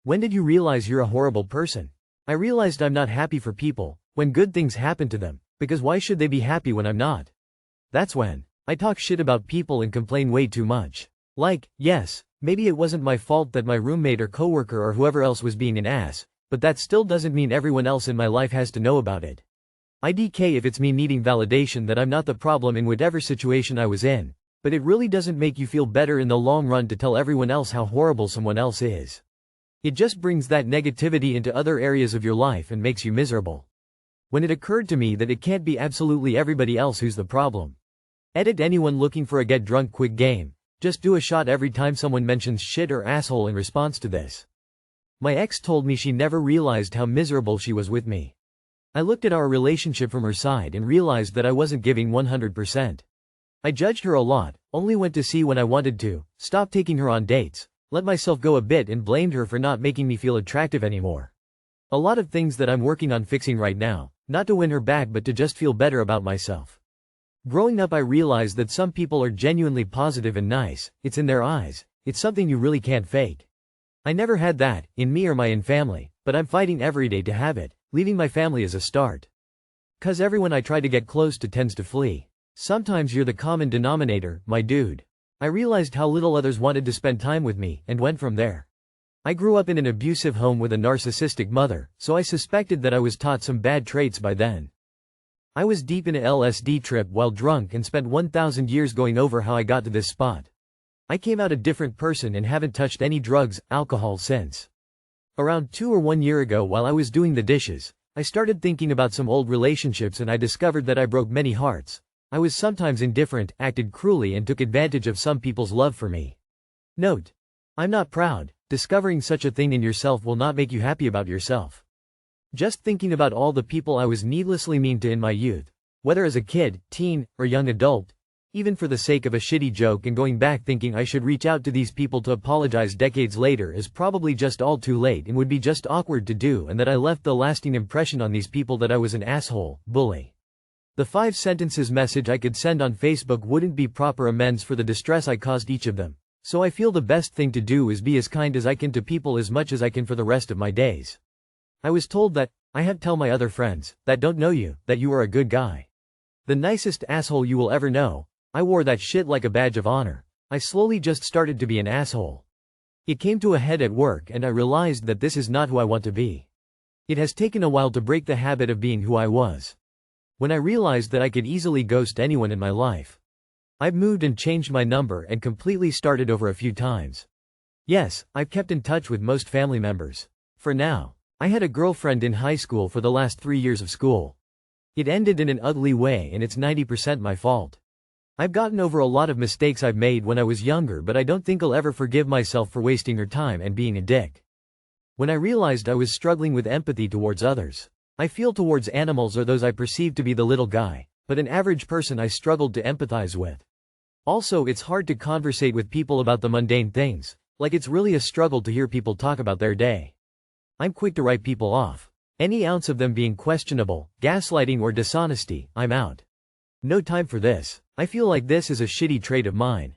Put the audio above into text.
When did you realize you're a horrible person? I realized I'm not happy for people when good things happen to them, because why should they be happy when I'm not? That's when I talk shit about people and complain way too much. Like, yes, maybe it wasn't my fault that my roommate or coworker or whoever else was being an ass, but that still doesn't mean everyone else in my life has to know about it. IDK if it's me needing validation that I'm not the problem in whatever situation I was in, but it really doesn't make you feel better in the long run to tell everyone else how horrible someone else is. It just brings that negativity into other areas of your life and makes you miserable. When it occurred to me that it can't be absolutely everybody else who's the problem. Edit anyone looking for a get drunk quick game, just do a shot every time someone mentions shit or asshole in response to this. My ex told me she never realized how miserable she was with me. I looked at our relationship from her side and realized that I wasn't giving 100%. I judged her a lot, only went to see when I wanted to, stopped taking her on dates, let myself go a bit and blamed her for not making me feel attractive anymore. A lot of things that I'm working on fixing right now, not to win her back but to just feel better about myself. Growing up I realized that some people are genuinely positive and nice, it's in their eyes, it's something you really can't fake. I never had that, in me or my family, but I'm fighting every day to have it, leaving my family as a start. 'Cause everyone I try to get close to tends to flee. Sometimes you're the common denominator, my dude. I realized how little others wanted to spend time with me, and went from there. I grew up in an abusive home with a narcissistic mother, so I suspected that I was taught some bad traits by then. I was deep in a LSD trip while drunk and spent 1,000 years going over how I got to this spot. I came out a different person and haven't touched any drugs, alcohol since. Around 2 or 1 year ago while I was doing the dishes, I started thinking about some old relationships and I discovered that I broke many hearts. I was sometimes indifferent, acted cruelly and took advantage of some people's love for me. Note: I'm not proud. Discovering such a thing in yourself will not make you happy about yourself. Just thinking about all the people I was needlessly mean to in my youth, whether as a kid, teen, or young adult, even for the sake of a shitty joke, and going back thinking I should reach out to these people to apologize decades later is probably just all too late and would be just awkward to do, and that I left the lasting impression on these people that I was an asshole, bully. The 5 sentences message I could send on Facebook wouldn't be proper amends for the distress I caused each of them, so I feel the best thing to do is be as kind as I can to people as much as I can for the rest of my days. I was told that I had to tell my other friends that don't know you that you are a good guy. The nicest asshole you will ever know. I wore that shit like a badge of honor. I slowly just started to be an asshole. It came to a head at work and I realized that this is not who I want to be. It has taken a while to break the habit of being who I was. When I realized that I could easily ghost anyone in my life. I've moved and changed my number and completely started over a few times. Yes, I've kept in touch with most family members. For now. I had a girlfriend in high school for the last 3 years of school. It ended in an ugly way and it's 90% my fault. I've gotten over a lot of mistakes I've made when I was younger, but I don't think I'll ever forgive myself for wasting her time and being a dick. When I realized I was struggling with empathy towards others. I feel towards animals or those I perceive to be the little guy, but an average person I struggled to empathize with. Also, it's hard to conversate with people about the mundane things, like it's really a struggle to hear people talk about their day. I'm quick to write people off. Any ounce of them being questionable, gaslighting or dishonesty, I'm out. No time for this. I feel like this is a shitty trait of mine.